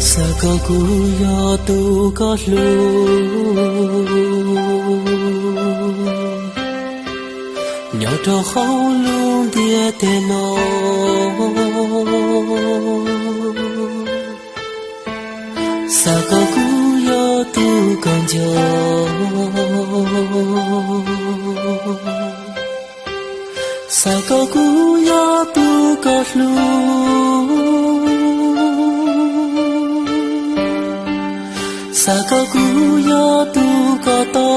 Sa có cú yo tu có lu nhỏ trò khâu luôn tia tê nó sa có cú yo tu còn chờ sa có cú yo tu có lu sa có cú yo tu có to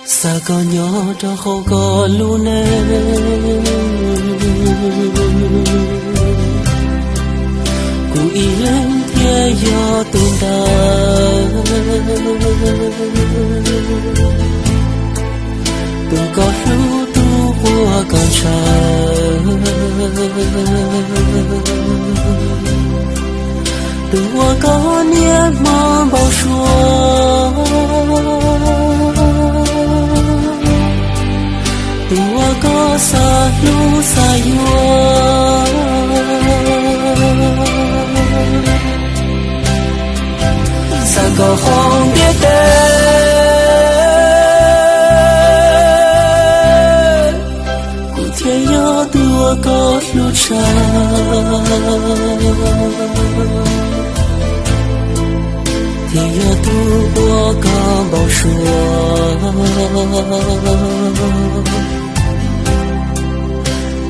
sa có nhỏ cho không có luôn cú ý lên kia yo tu ta tu có lu tu qua con trai tua có niết mong bao xua tua có xa lu xa yua xa có không biết tên cụ thiên nhớ tua có lu cha thì yo tu qua có bao xua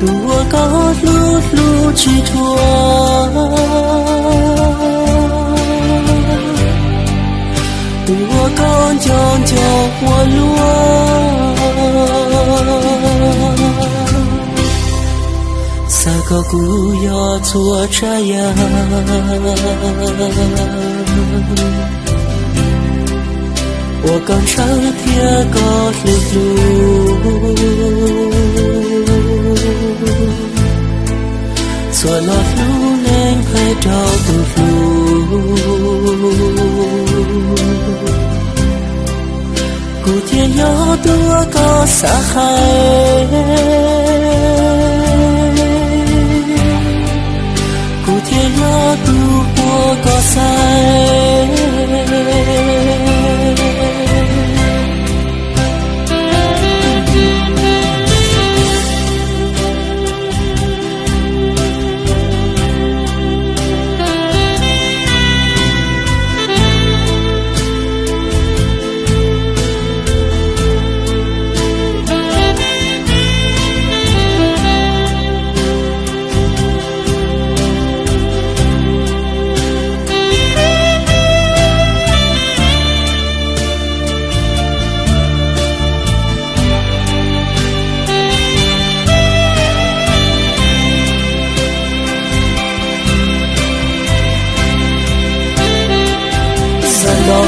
tua có lu lu chỉ thua tua con chọn cho hoa lúa sa có cú yo chua trái ya我刚上天高的路，做了路能拍照的路，古天要多高沙海，古天要多过高山。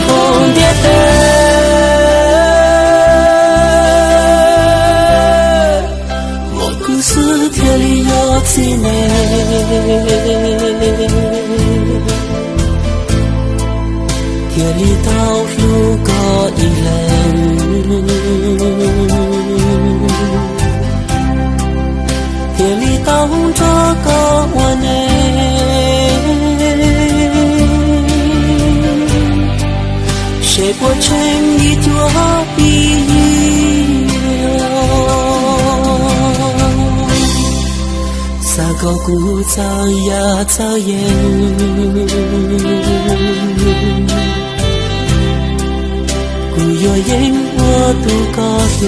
không biết tên một故事天里有几年天里道路có一lần天里道这个我呢谁不成一朵碧柳撒个古早呀早烟古有烟我都告诉